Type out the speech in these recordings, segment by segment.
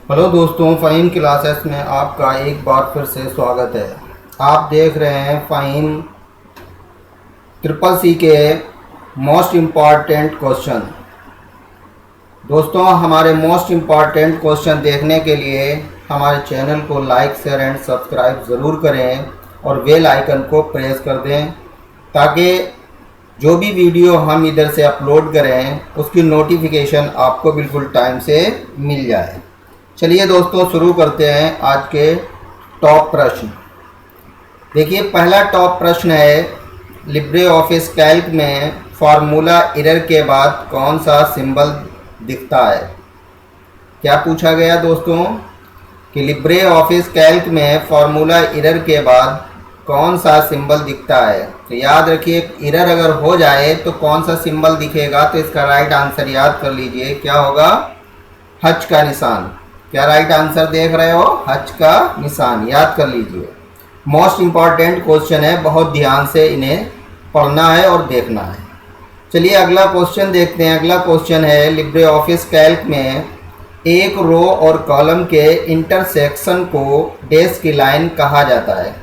Hello दोस्तों, Faheem classes में आपका एक बार फिर से स्वागत है। आप देख रहे हैं फ़हीम ट्रिपल सी के मोस्ट इम्पॉर्टेंट क्वेश्चन। दोस्तों, हमारे मोस्ट इम्पॉर्टेंट क्वेश्चन देखने के लिए हमारे चैनल को लाइक शेयर एंड सब्सक्राइब ज़रूर करें और बेल आइकन को प्रेस कर दें ताकि जो भी वीडियो हम इधर से अपलोड करें उसकी नोटिफिकेशन आपको बिल्कुल टाइम से मिल जाए। चलिए दोस्तों, शुरू करते हैं आज के टॉप प्रश्न। देखिए, पहला टॉप प्रश्न है, लिब्रे ऑफिस कैल्क में फार्मूला एरर के बाद कौन सा सिंबल दिखता है। क्या पूछा गया दोस्तों कि लिब्रे ऑफिस कैल्क में फार्मूला एरर के बाद कौन सा सिंबल दिखता है। तो याद रखिए, एरर अगर हो जाए तो कौन सा सिंबल दिखेगा, तो इसका राइट आंसर याद कर लीजिए, क्या होगा, हच का निशान। क्या राइट आंसर देख रहे हो, हच का निशान, याद कर लीजिए। मोस्ट इम्पॉर्टेंट क्वेश्चन है, बहुत ध्यान से इन्हें पढ़ना है और देखना है। चलिए अगला क्वेश्चन देखते हैं। अगला क्वेश्चन है, लिब्रे ऑफिस कैल्क में एक रो और कॉलम के इंटरसेक्शन को डैश की लाइन कहा जाता है।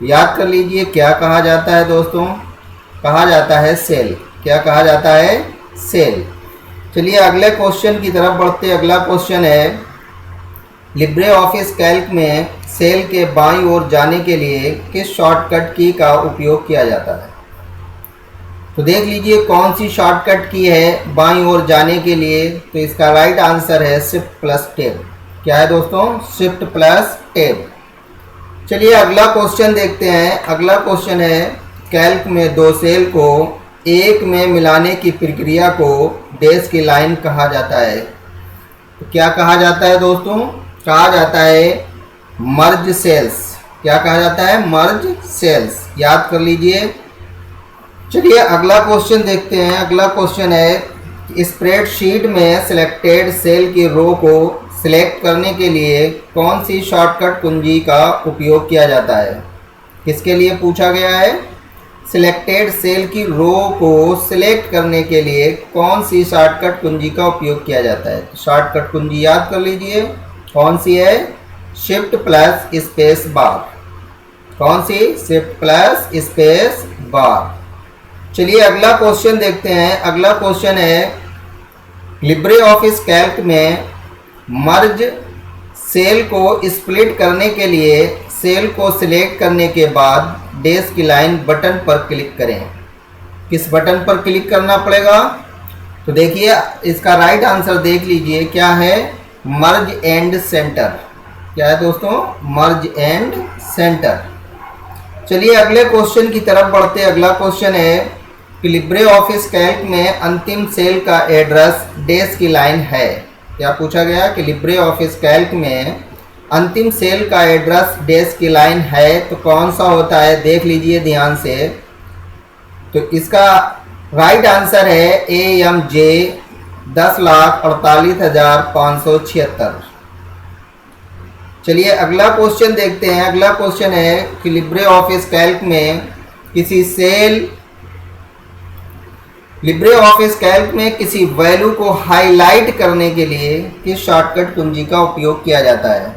याद कर लीजिए, क्या कहा जाता है दोस्तों, कहा जाता है सेल। क्या कहा जाता है, सेल। चलिए अगले क्वेश्चन की तरफ बढ़ते। अगला क्वेश्चन है, लिब्रे ऑफिस कैल्क में सेल के बाईं ओर जाने के लिए किस शॉर्टकट की का उपयोग किया जाता है। तो देख लीजिए कौन सी शॉर्टकट की है बाईं ओर जाने के लिए। तो इसका राइट आंसर है शिफ्ट प्लस टैब। क्या है दोस्तों, शिफ्ट प्लस टैब। चलिए अगला क्वेश्चन देखते हैं। अगला क्वेश्चन है, कैल्क में दो सेल को एक में मिलाने की प्रक्रिया को डैश की लाइन कहा जाता है। तो क्या कहा जाता है दोस्तों, कहा जाता है मर्ज सेल्स। क्या कहा जाता है, मर्ज सेल्स। याद कर लीजिए। चलिए अगला क्वेश्चन देखते हैं। अगला क्वेश्चन है, स्प्रेडशीट में सिलेक्टेड सेल की रो को सिलेक्ट करने के लिए कौन सी शॉर्टकट कुंजी का उपयोग किया जाता है। किसके लिए पूछा गया है, सिलेक्टेड सेल की रो को सिलेक्ट करने के लिए कौन सी शॉर्टकट कुंजी का उपयोग किया जाता है। शॉर्टकट कुंजी याद कर लीजिए, कौन सी है, शिफ्ट प्लस स्पेस बार। कौन सी, शिफ्ट प्लस स्पेस बार। चलिए अगला क्वेश्चन देखते हैं। अगला क्वेश्चन है, लिब्रे ऑफिस कैल्क में मर्ज सेल को स्प्लिट करने के लिए सेल को सिलेक्ट करने के बाद डैश की लाइन बटन पर क्लिक करें। किस बटन पर क्लिक करना पड़ेगा। तो देखिए इसका राइट आंसर देख लीजिए, क्या है, मर्ज एंड सेंटर। क्या है दोस्तों, मर्ज एंड सेंटर। चलिए अगले क्वेश्चन की तरफ बढ़ते। अगला क्वेश्चन है कि लिब्रे ऑफिस कैल्क में अंतिम सेल का एड्रेस डैश की लाइन है। क्या पूछा गया कि लिब्रे ऑफिस कैल्क में अंतिम सेल का एड्रेस डैश की लाइन है, तो कौन सा होता है, देख लीजिए ध्यान से। तो इसका राइट आंसर है AMJ 10,48,576। चलिए अगला क्वेश्चन देखते हैं। अगला क्वेश्चन है कि लिब्रे ऑफिस कैल्क में लिब्रे ऑफिस कैल्क में किसी वैल्यू को हाईलाइट करने के लिए किस शॉर्टकट कुंजी का उपयोग किया जाता है।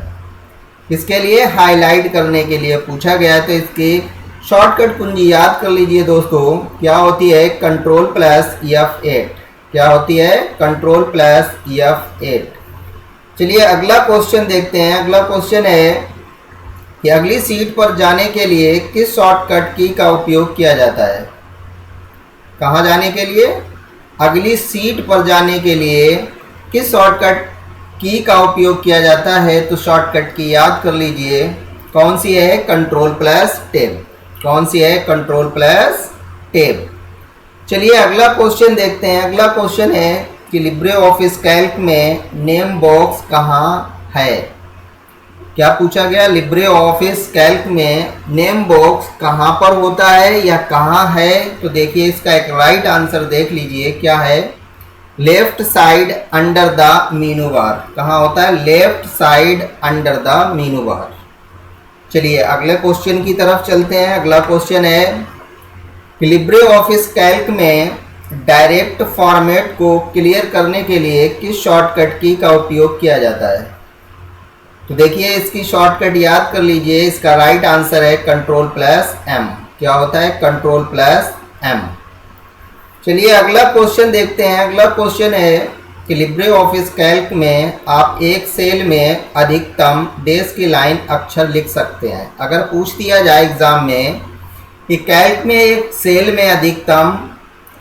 इसके लिए हाईलाइट करने के लिए पूछा गया है, तो इसकी शॉर्टकट कुंजी याद कर लीजिए दोस्तों, क्या होती है, कंट्रोल प्लस F8। क्या होती है, कंट्रोल प्लस F8। चलिए अगला क्वेश्चन देखते हैं। अगला क्वेश्चन है कि अगली सीट पर जाने के लिए किस शॉर्टकट की का उपयोग किया जाता है। कहाँ जाने के लिए, अगली सीट पर जाने के लिए किस शॉर्टकट की का उपयोग किया जाता है। तो शॉर्टकट की याद कर लीजिए, कौन सी है, कंट्रोल प्लस टैब। कौन सी है, कंट्रोल प्लस टैब। चलिए अगला क्वेश्चन देखते हैं। अगला क्वेश्चन है कि लिब्रे ऑफिस कैल्क में नेम बॉक्स कहाँ है। क्या पूछा गया, लिब्रे ऑफिस कैल्क में नेम बॉक्स कहाँ पर होता है या कहाँ है। तो देखिए इसका एक राइट आंसर देख लीजिए, क्या है, left side under the menu bar. कहाँ होता है, left side under the menu bar. चलिए अगले क्वेश्चन की तरफ चलते हैं। अगला क्वेश्चन है कि लिब्रे ऑफिस कैल्क में डायरेक्ट फॉर्मेट को क्लियर करने के लिए किस शॉर्टकट की का उपयोग किया जाता है। तो देखिए इसकी शॉर्टकट याद कर लीजिए, इसका राइट आंसर है कंट्रोल प्लस एम। क्या होता है? Control plus M. चलिए अगला क्वेश्चन देखते हैं। अगला क्वेश्चन है कि लिब्रे ऑफिस कैल्क में आप एक सेल में अधिकतम डेज की लाइन अक्षर लिख सकते हैं। अगर पूछ दिया जाए एग्जाम में कि कैल्क में एक सेल में अधिकतम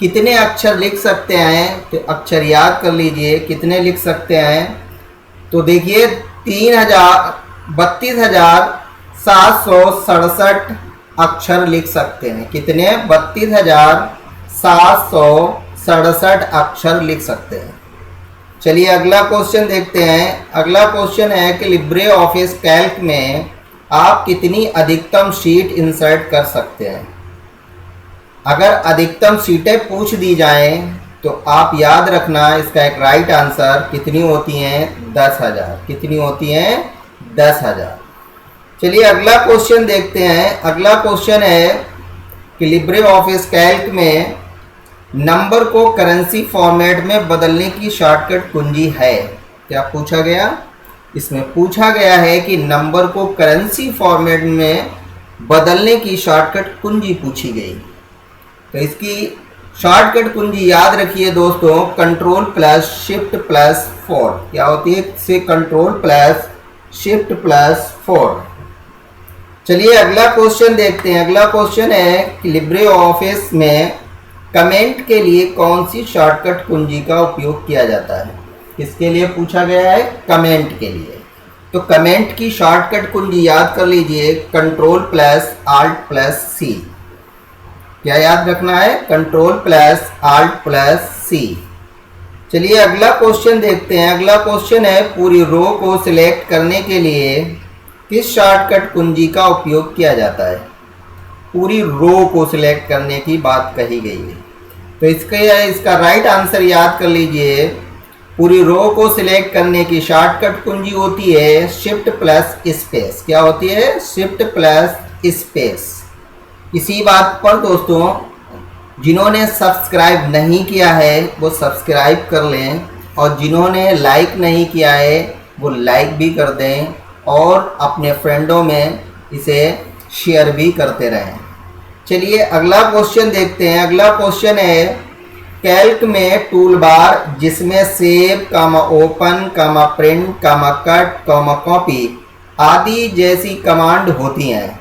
कितने अक्षर लिख सकते हैं, तो अक्षर याद कर लीजिए कितने लिख सकते हैं। तो देखिए 32,767 अक्षर लिख सकते हैं। कितने? 32,767 अक्षर लिख सकते हैं। चलिए अगला क्वेश्चन देखते हैं। अगला क्वेश्चन है कि लिब्रे ऑफिस कैल्क में आप कितनी अधिकतम शीट इंसर्ट कर सकते हैं। अगर अधिकतम सीटें पूछ दी जाएं तो आप याद रखना इसका एक राइट आंसर कितनी होती हैं? 10,000। कितनी होती हैं? 10,000। चलिए अगला क्वेश्चन देखते हैं। अगला क्वेश्चन है कि लिब्रे ऑफिस कैल्क में नंबर को करेंसी फॉर्मेट में बदलने की शॉर्टकट कुंजी है। क्या पूछा गया? इसमें पूछा गया है कि नंबर को करेंसी फॉर्मेट में बदलने की शॉर्टकट कुंजी पूछी गई। तो इसकी शॉर्टकट कुंजी याद रखिए दोस्तों, कंट्रोल प्लस शिफ्ट प्लस 4। क्या होती है? से कंट्रोल प्लस शिफ्ट प्लस 4। चलिए अगला क्वेश्चन देखते हैं। अगला क्वेश्चन है कि लिब्रे ऑफिस में कमेंट के लिए कौन सी शॉर्टकट कुंजी का उपयोग किया जाता है। किसके लिए पूछा गया है? कमेंट के लिए। तो कमेंट की शॉर्टकट कुंजी याद कर लीजिए, कंट्रोल प्लस आल्ट प्लस सी। क्या याद रखना है? कंट्रोल प्लस आल्ट प्लस सी। चलिए अगला क्वेश्चन देखते हैं। अगला क्वेश्चन है पूरी रो को सिलेक्ट करने के लिए किस शॉर्टकट कुंजी का उपयोग किया जाता है। पूरी रो को सिलेक्ट करने की बात कही गई है। तो इसका राइट आंसर याद कर लीजिए, पूरी रो को सिलेक्ट करने की शॉर्टकट कुंजी होती है शिफ्ट प्लस स्पेस। क्या होती है? Shift plus space. इसी बात पर दोस्तों जिन्होंने सब्सक्राइब नहीं किया है वो सब्सक्राइब कर लें, और जिन्होंने लाइक नहीं किया है वो लाइक भी कर दें, और अपने फ्रेंडों में इसे शेयर भी करते रहें। चलिए अगला क्वेश्चन देखते हैं। अगला क्वेश्चन है कैल्क में टूल बार जिसमें save, open, print, cut, copy आदि जैसी कमांड होती हैं,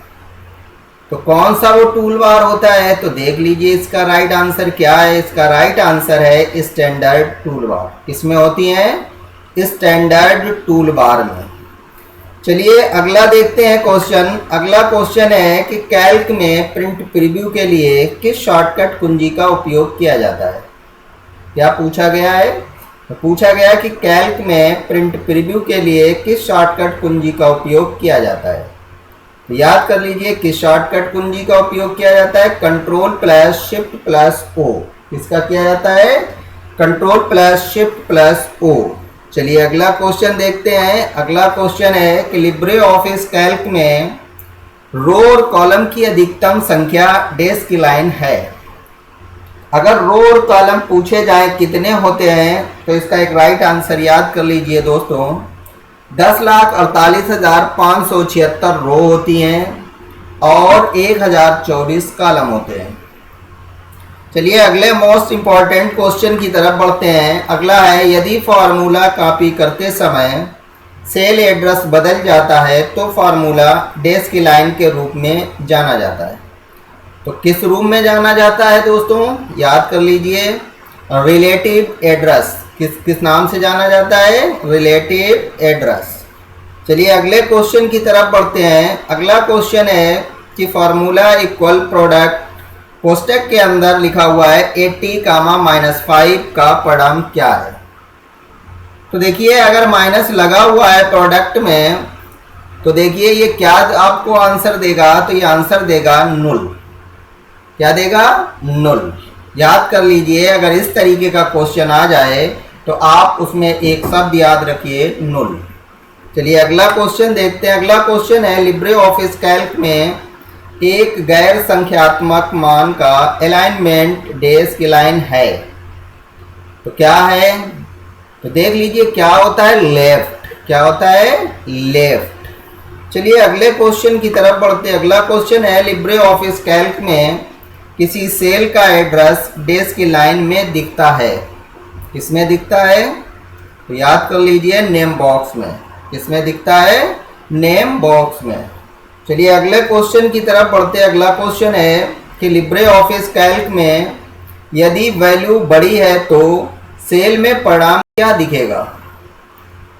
तो कौन सा वो टूल बार होता है? तो देख लीजिए इसका राइट आंसर क्या है। इसका राइट आंसर है स्टैंडर्ड टूल बार। किसमें होती हैं? स्टैंडर्ड टूल बार में। चलिए अगला देखते हैं क्वेश्चन। अगला क्वेश्चन है कि कैल्क में प्रिंट प्रीव्यू के लिए किस शॉर्टकट कुंजी का उपयोग किया जाता है। क्या पूछा गया है? तो पूछा गया कि कैल्क में प्रिंट प्रीव्यू के लिए किस शॉर्टकट कुंजी का उपयोग किया जाता है। तो याद कर लीजिए किस शॉर्टकट कुंजी का उपयोग किया जाता है? Control plus shift plus O. किसका किया जाता है? Control plus shift plus O. चलिए अगला क्वेश्चन देखते हैं। अगला क्वेश्चन है कि लिब्रे ऑफिस कैल्क में रो और कॉलम की अधिकतम संख्या डेज की लाइन है। अगर रो और कॉलम पूछे जाएं कितने होते हैं, तो इसका एक राइट आंसर याद कर लीजिए दोस्तों, 10,48,576 रो होती हैं और 1,024 कॉलम होते हैं। चलिए अगले मोस्ट इंपॉर्टेंट क्वेश्चन की तरफ बढ़ते हैं। अगला है यदि फार्मूला कॉपी करते समय सेल एड्रेस बदल जाता है तो फार्मूला डेज की लाइन के रूप में जाना जाता है। तो किस रूप में जाना जाता है दोस्तों? याद कर लीजिए, रिलेटिव एड्रेस। किस नाम से जाना जाता है? Relative address. चलिए अगले क्वेश्चन की तरफ बढ़ते हैं। अगला क्वेश्चन है कि फार्मूला इक्वल प्रोडक्ट कोष्टक के अंदर लिखा हुआ है 80, -5 का परिणाम क्या है। तो देखिए अगर माइनस लगा हुआ है प्रोडक्ट में, तो देखिए ये क्या आपको आंसर देगा? तो ये आंसर देगा null। क्या देगा? null। याद कर लीजिए, अगर इस तरीके का क्वेश्चन आ जाए तो आप उसमें एक शब्द याद रखिए, null। चलिए अगला क्वेश्चन देखते हैं। अगला क्वेश्चन है लिब्रे ऑफिस कैल्क में एक गैर संख्यात्मक मान का अलाइनमेंट डेज की लाइन है। तो क्या है? तो देख लीजिए क्या होता है? लेफ्ट। क्या होता है? लेफ्ट। चलिए अगले क्वेश्चन की तरफ बढ़ते हैं। अगला क्वेश्चन है लिब्रे ऑफिस कैल्क में किसी सेल का एड्रेस डेस्क की लाइन में दिखता है। किसमें दिखता है? तो याद कर लीजिए, नेम बॉक्स में। किसमें दिखता है? नेम बॉक्स में। चलिए अगले क्वेश्चन की तरफ बढ़ते हैं। अगला क्वेश्चन है कि लिब्रे ऑफिस कैल्क में यदि वैल्यू बड़ी है तो सेल में परिणाम क्या दिखेगा?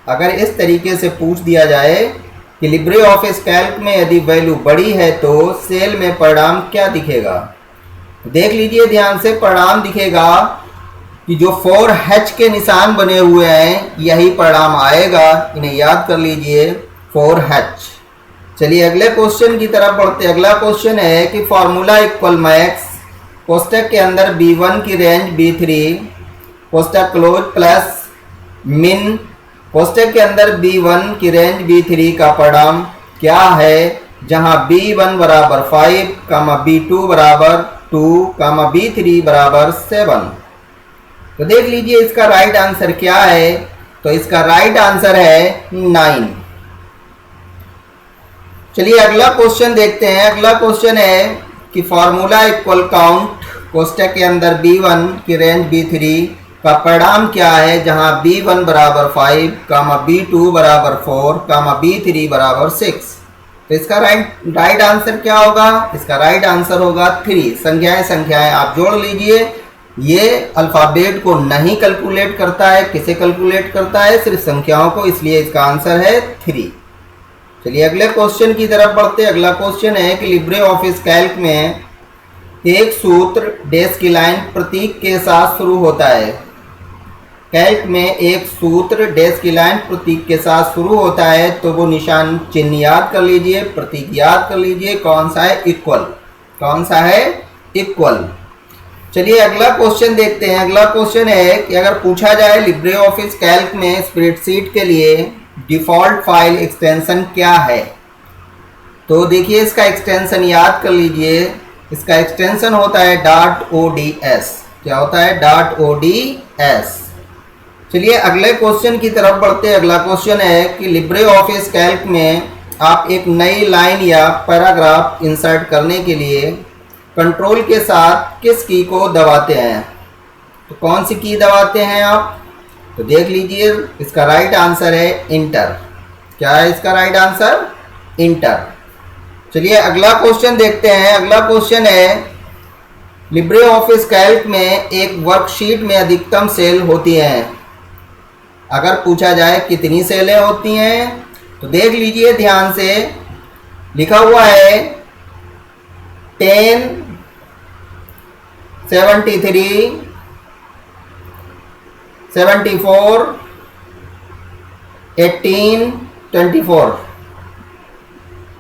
अगर इस तरीके से पूछ दिया जाए कि लिब्रे ऑफिस कैल्क में यदि वैल्यू बड़ी है तो सेल में परिणाम क्या दिखेगा? देख लीजिए ध्यान से। परिणाम दिखेगा कि जो 4H के निशान बने हुए हैं यही परिणाम आएगा। इन्हें याद कर लीजिए, 4H। चलिए अगले क्वेश्चन की तरफ बढ़ते हैं। अगला क्वेश्चन है कि फॉर्मूला इक्वल मैक्स कोष्टक के अंदर B1 की रेंज B3 कोष्टक क्लोज प्लस मिन कोष्टक के अंदर B1 की रेंज B3 का परिणाम क्या है, जहां B1 बराबर 5, B2 बराबर 2, B3 बराबर 7। तो देख लीजिए इसका राइट आंसर क्या है। तो इसका राइट आंसर है 9। चलिए अगला क्वेश्चन देखते हैं। अगला क्वेश्चन है कि फॉर्मूला इक्वल काउंट कोष्टक के अंदर B1 की रेंज B3 का परिणाम क्या है, जहां B1 बराबर 5, B2 बराबर 4, B3 बराबर 6। तो इसका राइट आंसर क्या होगा? इसका राइट आंसर होगा 3। संख्याएं आप जोड़ लीजिए। ये अल्फाबेट को नहीं कैलकुलेट करता है। किसे कैलकुलेट करता है? सिर्फ संख्याओं को, इसलिए इसका आंसर है 3। चलिए अगले क्वेश्चन की तरफ बढ़ते हैं। अगला क्वेश्चन है कि लिब्रे ऑफिस कैल्क में एक सूत्र डेस्क की लाइन प्रतीक के साथ शुरू होता है। कैल्क में एक सूत्र डेस्क की लाइन प्रतीक के साथ शुरू होता है, तो वो निशान चिन्ह याद कर लीजिए, प्रतीक याद कर लीजिए। कौन सा है? इक्वल। कौन सा है? इक्वल। चलिए अगला क्वेश्चन देखते हैं। अगला क्वेश्चन है कि अगर पूछा जाए लिब्रे ऑफिस कैल्क में स्प्रेडशीट के लिए डिफ़ॉल्ट फाइल एक्सटेंशन क्या है, तो देखिए इसका एक्सटेंशन याद कर लीजिए। इसका एक्सटेंशन होता है .ods। क्या होता है? .ods। चलिए अगले क्वेश्चन की तरफ बढ़ते हैं। अगला क्वेश्चन है कि लिब्रे ऑफिस कैल्क में आप एक नई लाइन या पैराग्राफ इंसर्ट करने के लिए कंट्रोल के साथ किस की को दबाते हैं? तो कौन सी की दबाते हैं आप? तो देख लीजिए इसका राइट आंसर है इंटर। क्या है इसका राइट आंसर? इंटर। चलिए अगला क्वेश्चन देखते हैं। अगला क्वेश्चन है लिब्रे ऑफिस कैल्क में एक वर्कशीट में अधिकतम सेल होती हैं। अगर पूछा जाए कितनी सेलें होती हैं, तो देख लीजिए ध्यान से। लिखा हुआ है 10, 73, 74, 18, 24।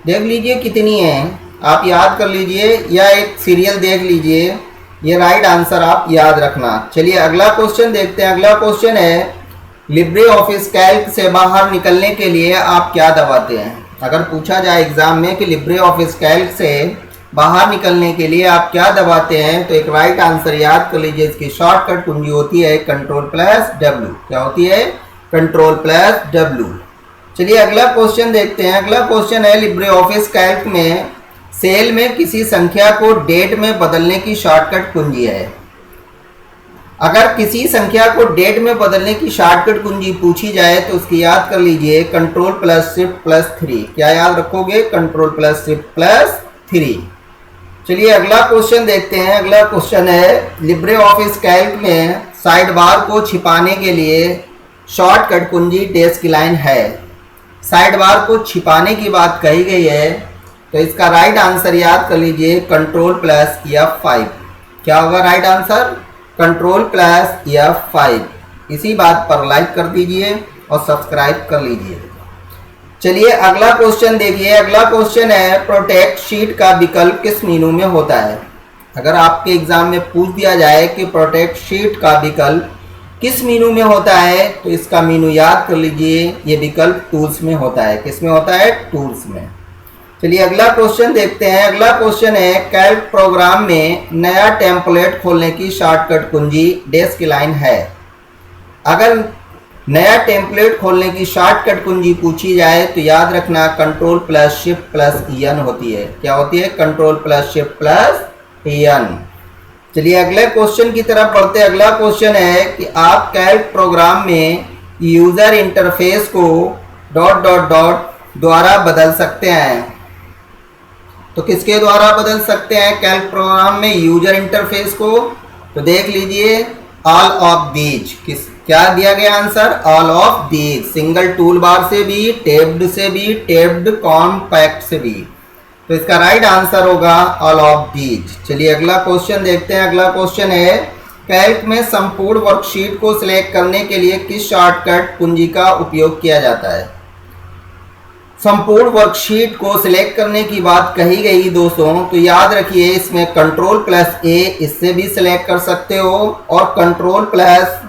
देख लीजिए कितनी है, आप याद कर लीजिए या एक सीरियल देख लीजिए। ये राइट आंसर आप याद रखना। चलिए अगला क्वेश्चन देखते हैं। अगला क्वेश्चन है लिब्रे ऑफिस कैल्क से बाहर निकलने के लिए आप क्या दबाते हैं? अगर पूछा जाए एग्जाम में कि लिब्रे ऑफिस कैल्क से बाहर निकलने के लिए आप क्या दबाते हैं, तो एक राइट आंसर याद कर लीजिए। इसकी शॉर्टकट कुंजी होती है Ctrl+W। क्या होती है? Ctrl+W। चलिए अगला क्वेश्चन देखते हैं। अगला क्वेश्चन है लिब्रे ऑफिस कैल्क में सेल में किसी संख्या को डेट में बदलने की शॉर्टकट कुंजी है। अगर किसी संख्या को डेट में बदलने की शॉर्टकट कुंजी पूछी जाए तो उसकी याद कर लीजिए Ctrl+Shift+3। क्या याद रखोगे? Ctrl+Shift+3। चलिए अगला क्वेश्चन देखते हैं। अगला क्वेश्चन है लिब्रे ऑफिस कैल्क में साइड बार को छिपाने के लिए शॉर्टकट कुंजी डेस्क लाइन है। साइड बार को छिपाने की बात कही गई है, तो इसका राइट आंसर याद कर लीजिए Ctrl+F5। क्या होगा राइट आंसर? Ctrl+F5। इसी बात पर लाइक कर दीजिए और सब्सक्राइब कर लीजिए। चलिए अगला क्वेश्चन देखिए। अगला क्वेश्चन है प्रोटेक्ट शीट का विकल्प किस मेनू में होता है? अगर आपके एग्जाम में पूछ दिया जाए कि प्रोटेक्ट शीट का विकल्प किस मेनू में होता है, तो इसका मेनू याद कर लीजिए। ये विकल्प टूल्स में होता है। किस में होता है? टूल्स में। चलिए अगला क्वेश्चन देखते हैं। अगला क्वेश्चन है कैल्क प्रोग्राम में नया टेम्पलेट खोलने की शॉर्टकट कुंजी डेस्क लाइन है। अगर नया टेम्पलेट खोलने की शॉर्टकट कुंजी पूछी जाए तो याद रखना control plus shift plus N होती है। क्या होती है? Control plus shift plus N. चलिए अगले क्वेश्चन की तरफ बढ़ते। अगला क्वेश्चन है कि आप कैल्क प्रोग्राम में यूजर इंटरफेस को ... द्वारा बदल सकते हैं। तो किसके द्वारा बदल सकते हैं कैल्क प्रोग्राम में यूजर इंटरफेस को? तो देख लीजिए, ऑल ऑफ दीज। क्या दिया गया answer? All of these. Single tool bar से भी, टैब्ड से भी, टैब्ड कॉम्पैक्ट से भी। तो इसका राइट आंसर होगा ऑल ऑफ दीज। चलिए अगला क्वेश्चन देखते हैं। अगला क्वेश्चन है कैल्क में संपूर्ण वर्कशीट को सिलेक्ट करने के लिए किस शॉर्टकट कुंजी का उपयोग किया जाता है? संपूर्ण वर्कशीट को सिलेक्ट करने की बात कही गई दोस्तों, तो याद रखिए इसमें कंट्रोल प्लस ए, इससे भी सिलेक्ट कर सकते हो, और control plus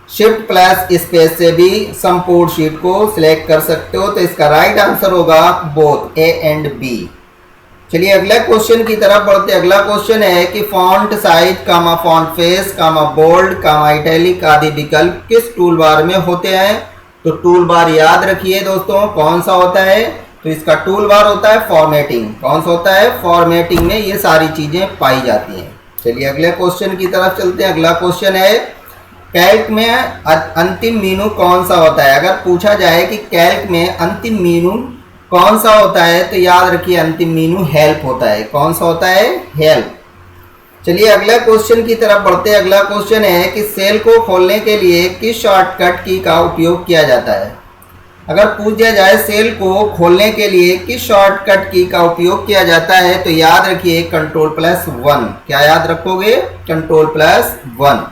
shift plus space से भी संपूर्ण शीट को सिलेक्ट कर सकते हो। तो इसका राइट आंसर होगा बोथ ए एंड बी। चलिए अगले क्वेश्चन की तरफ बढ़ते। अगला क्वेश्चन है कि font size, font face, bold, italic आदि विकल्प किस टूल बार में होते हैं? तो टूल बार याद रखिए दोस्तों कौन सा होता है? तो इसका टूल बार होता है फॉर्मेटिंग। कौन सा होता है? फॉर्मेटिंग में ये सारी चीजें पाई जाती हैं। चलिए अगले क्वेश्चन की तरफ चलते हैं। अगला क्वेश्चन है कैल्क में अंतिम मेनू कौन सा होता है? अगर पूछा जाए कि कैल्क में अंतिम मेनू कौन सा होता है, तो याद रखिए अंतिम मेनू हेल्प होता है। कौन सा होता है? हेल्प। चलिए अगला क्वेश्चन की तरफ बढ़ते हैं। अगला क्वेश्चन है कि सेल को खोलने के लिए किस शॉर्टकट की का उपयोग किया जाता है? अगर पूछ दिया जाए सेल को खोलने के लिए किस शॉर्टकट की का उपयोग किया जाता है, तो याद रखिए कंट्रोल प्लस 1। क्या याद रखोगे? Control plus 1।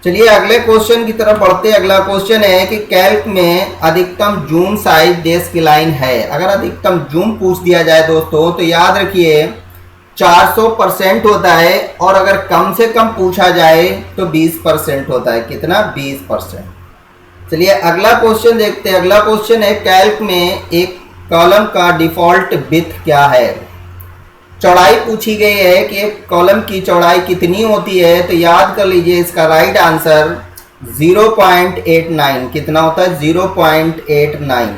चलिए अगले क्वेश्चन की तरफ बढ़ते हैं। अगला क्वेश्चन है कि कैल्क में अधिकतम जूम साइज डेस्क की लाइन है। अगर अधिकतम जूम पूछ दिया जाए दोस्तों, तो याद रखिए 400% होता है, और अगर कम से कम पूछा जाए तो 20% होता है। कितना? 20%। चलिए अगला क्वेश्चन देखते हैं। अगला क्वेश्चन है कैल्क में एक कॉलम का डिफॉल्ट विड्थ क्या है? चौड़ाई पूछी गई है कि एक कॉलम की चौड़ाई कितनी होती है, तो याद कर लीजिए इसका राइट आंसर 0.89। कितना होता है? 0.89।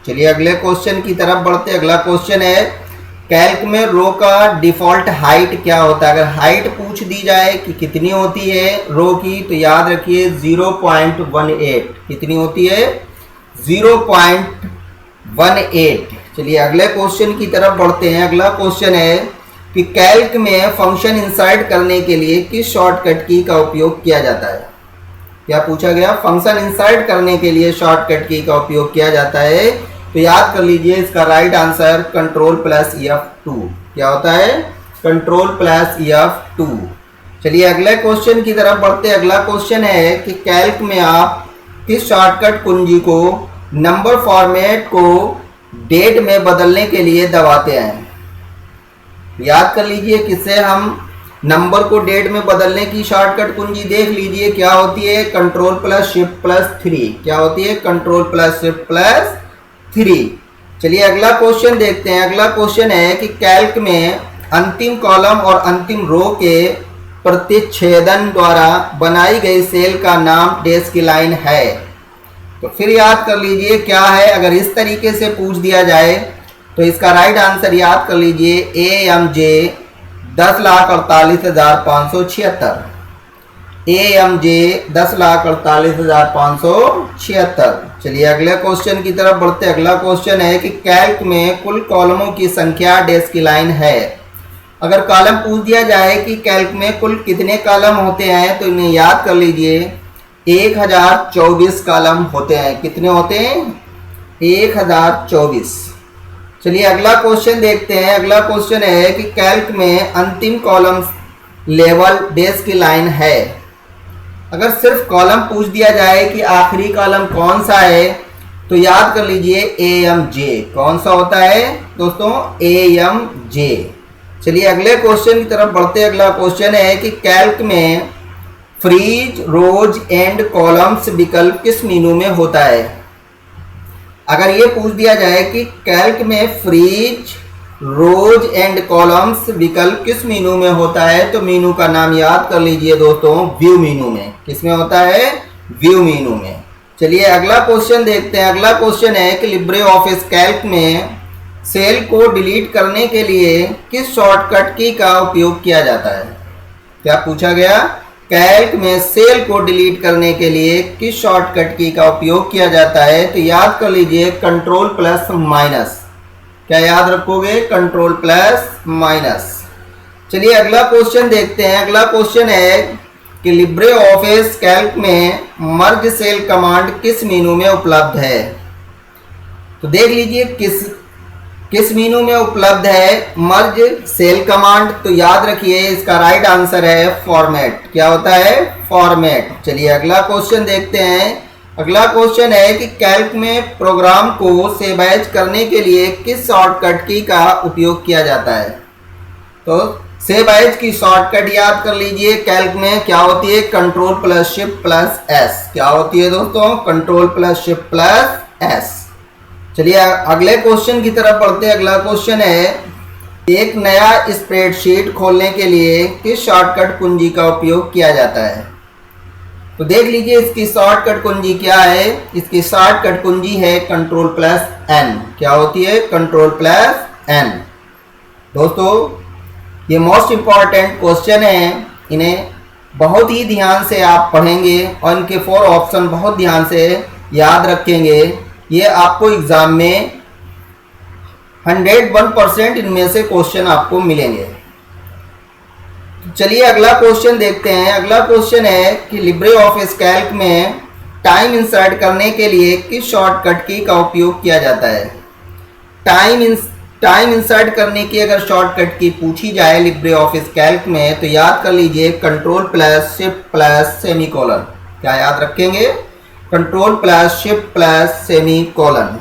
चलिए अगले क्वेश्चन की तरफ बढ़ते। अगला क्वेश्चन है कैल्क में रो का डिफॉल्ट हाइट क्या होता है? अगर हाइट पूछ दी जाए कि कितनी होती है रो की, तो याद रखिए 0.18। कितनी होती है? 0.18। चलिए अगले क्वेश्चन की तरफ बढ़ते हैं। अगला क्वेश्चन है कि कैल्क में फंक्शन इंसर्ट करने के लिए किस शॉर्टकट की का उपयोग किया जाता है? क्या पूछा गया? फंक्शन इंसर्ट करने के लिए शॉर्टकट की का उपयोग किया जाता है। तो याद कर लीजिए इसका right answer control plus F2। क्या होता है? Control plus F2। चलिए अगले क्वेश्चन की तरफ बढ़ते। अगला क्वेश्चन है कि कैल्क में आप किस शॉर्टकट कुंजी को नंबर फॉर्मेट को डेट में बदलने के लिए दबाते हैं? याद कर लीजिए किससे हम नंबर को डेट में बदलने की शॉर्टकट कुंजी देख लीजिए क्या होती है? Control plus shift plus 3। क्या होती है? Control plus shift plus 3। चलिए अगला क्वेश्चन देखते हैं। अगला क्वेश्चन है कि कैल्क में अंतिम कॉलम और अंतिम रो के प्रतिच्छेदन द्वारा बनाई गई सेल का नाम डेस्क की लाइन है। तो फिर याद कर लीजिए क्या है? अगर इस तरीके से पूछ दिया जाए तो इसका राइट आंसर याद कर लीजिए AMJ 10,48,576। AMJ 10,48,576। चलिए अगले क्वेश्चन की तरफ बढ़ते। अगला क्वेश्चन है कि कैल्क में कुल कॉलमों की संख्या डेस्क की लाइन है। अगर कॉलम पूछ दिया जाए कि कैल्क में कुल कितने कॉलम होते हैं, तो इन्हें याद कर लीजिए 1024 कॉलम होते हैं। कितने होते हैं? 1024। चलिए अगला क्वेश्चन देखते हैं। अगला क्वेश्चन है कि कैल्क में अंतिम कॉलम लेवल डेस्क की लाइन है। अगर सिर्फ कॉलम पूछ दिया जाए कि आखिरी कॉलम कौन सा है, तो याद कर लीजिए AMJ। कौन सा होता है दोस्तों? AMJ। चलिए अगले क्वेश्चन की तरफ बढ़ते। अगला क्वेश्चन है कि कैल्क में फ्रीज, रोज एंड कॉलम्स विकल्प किस मेनू में होता है? अगर ये पूछ दिया जाए कि कैल्क में फ्रीज, रोज एंड कॉलम्स विकल्प किस मेनू में होता है, तो मेनू का नाम याद कर लीजिए दोस्तों व्यू मेनू में। किसमें होता है? व्यू मेनू में। चलिए अगला क्वेश्चन देखते हैं। अगला क्वेश्चन है कि लिब्रे ऑफिस कैल्क में सेल को डिलीट करने के लिए किस शॉर्टकट की का उपयोग किया जाता है। क्या पूछा गया, कैल्क में सेल को डिलीट करने के लिए किस शॉर्टकट की का उपयोग किया जाता है। तो याद कर लीजिए कंट्रोल प्लस माइनस। क्या याद रखोगे, कंट्रोल प्लस माइनस। चलिए अगला क्वेश्चन देखते हैं। अगला क्वेश्चन है कि लिब्रे ऑफिस कैल्क में मर्ज सेल कमांड किस मेनू में उपलब्ध है। तो देख लीजिए किस मेनू में उपलब्ध है मर्ज सेल कमांड। तो याद रखिए इसका राइट आंसर है फॉर्मेट। क्या होता है, फॉर्मेट। चलिए अगला क्वेश्चन देखते हैं। अगला क्वेश्चन है कि कैल्क में प्रोग्राम को सेव एज करने के लिए किस शॉर्टकट की का उपयोग किया जाता है। तो सेव एज की शॉर्टकट याद कर लीजिए कैल्क में क्या होती है, control plus shift plus S. क्या होती है दोस्तों, control plus shift plus S. चलिए अगले क्वेश्चन की तरफ बढ़ते हैं। अगला क्वेश्चन है एक नया स्प्रेडशीट खोलने के लिए किस शॉर्टकट कुंजी का उपयोग किया जाता है। तो देख लीजिए इसकी शॉर्टकट कुंजी क्या है। इसकी शॉर्टकट कुंजी है कंट्रोल प्लस एन। क्या होती है, कंट्रोल प्लस एन। दोस्तों ये मोस्ट इंपॉर्टेंट क्वेश्चन है, इन्हें बहुत ही ध्यान से आप पढ़ेंगे और इनके 4 ऑप्शन बहुत ध्यान से याद रखेंगे। ये आपको एग्जाम में 101% इनमें से क्वेश्चन आपको मिलेंगे। चलिए अगला क्वेश्चन देखते हैं। अगला क्वेश्चन है कि लिब्रे ऑफिस कैल्क में टाइम इंसर्ट करने के लिए किस शॉर्टकट की का उपयोग किया जाता है। टाइम इंसर्ट करने की अगर शॉर्टकट की पूछी जाए लिब्रे ऑफिस कैल्क में तो याद कर लीजिए control plus shift plus semicolon. क्या याद रखेंगे, control plus shift plus semicolon.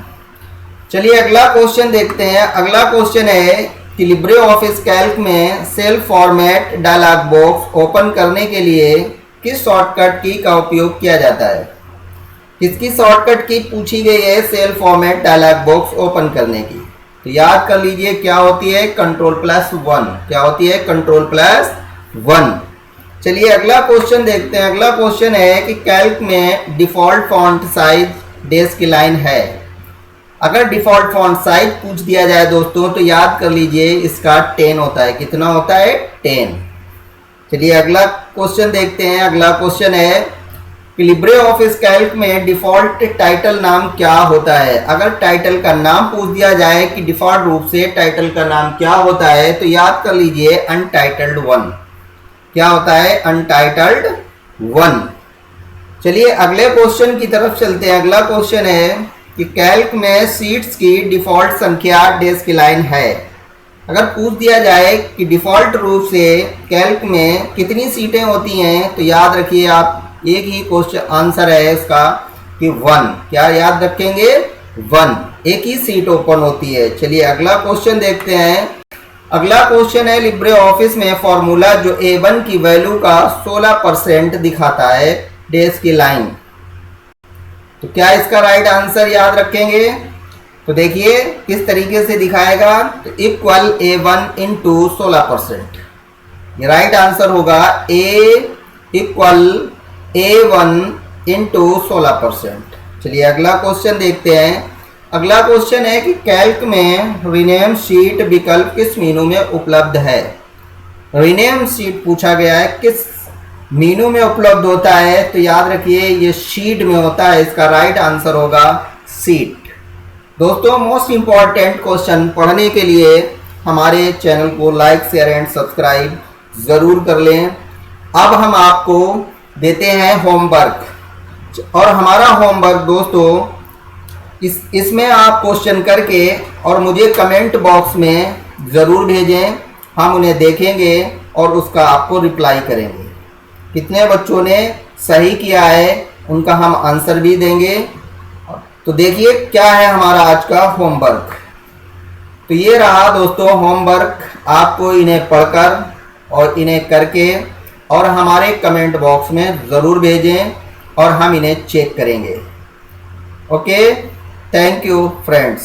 चलिए अगला क्वेश्चन देखते हैं। अगला क्वेश्चन है कि लिब्रे ऑफिस कैल्क में cell format dialog box open करने के लिए किस शॉर्टकट की का उपयोग किया जाता है। किसकी शॉर्टकट की पूछी गई है, cell format dialog box open करने की। तो याद कर लीजिए क्या होती है, कंट्रोल प्लस 1। क्या होती है, कंट्रोल प्लस 1। चलिए अगला क्वेश्चन देखते हैं। अगला क्वेश्चन है कि कैल्क में डिफॉल्ट फॉन्ट साइज डेस्क की लाइन है। अगर डिफॉल्ट फॉन्ट साइज पूछ दिया जाए दोस्तों तो याद कर लीजिए इसका 10 होता है। कितना होता है, 10। चलिए अगला क्वेश्चन देखते हैं। अगला क्वेश्चन है कि लिब्रे ऑफिस कैल्क में डिफॉल्ट टाइटल नाम क्या होता है। अगर टाइटल का नाम पूछ दिया जाए कि डिफॉल्ट रूप से टाइटल का नाम क्या होता है तो याद कर लीजिए अनटाइटल्ड 1। क्या होता है, अनटाइटल्ड 1। चलिए अगले क्वेश्चन की तरफ चलते हैं। अगला क्वेश्चन है कि कैल्क में सीट्स की डिफॉल्ट संख्या डेस्क की लाइन है। अगर पूछ दिया जाए कि डिफॉल्ट रूप से कैल्क में कितनी सीटें होती हैं तो याद रखिए आप एक ही क्वेश्चन आंसर है इसका कि 1। क्या याद रखेंगे, 1। एक ही सीट ओपन होती है। चलिए अगला क्वेश्चन देखते हैं। अगला क्वेश्चन है लिब्रे ऑफिस में फॉर्मूला जो A1 की वैल्यू का 16% दिखाता है डेस्क की लाइन। तो क्या इसका राइट आंसर याद रखेंगे। तो देखिए किस तरीके से दिखाएगा, तो इक्वल A1 इंटू 16%। ये राइट आंसर होगा A इक्वल A1 इंटू 16%। चलिए अगला क्वेश्चन देखते हैं। अगला क्वेश्चन है कि कैल्क में रीनेम शीट विकल्प किस मेनू में उपलब्ध है। रीनेम शीट पूछा गया है किस मेनू में उपलब्ध होता है तो याद रखिए ये शीट में होता है। इसका राइट आंसर होगा सीट। दोस्तों मोस्ट इंपॉर्टेंट क्वेश्चन पढ़ने के लिए हमारे चैनल को लाइक शेयर एंड सब्सक्राइब ज़रूर कर लें। अब हम आपको देते हैं होमवर्क और हमारा होमवर्क दोस्तों इसमें आप क्वेश्चन करके और मुझे कमेंट बॉक्स में ज़रूर भेजें। हम उन्हें देखेंगे और उसका आपको रिप्लाई करेंगे। कितने बच्चों ने सही किया है उनका हम आंसर भी देंगे। तो देखिए क्या है हमारा आज का होमवर्क। तो ये रहा दोस्तों होमवर्क। आपको इन्हें पढ़कर और इन्हें करके और हमारे कमेंट बॉक्स में ज़रूर भेजें और हम इन्हें चेक करेंगे। Okay, thank you friends.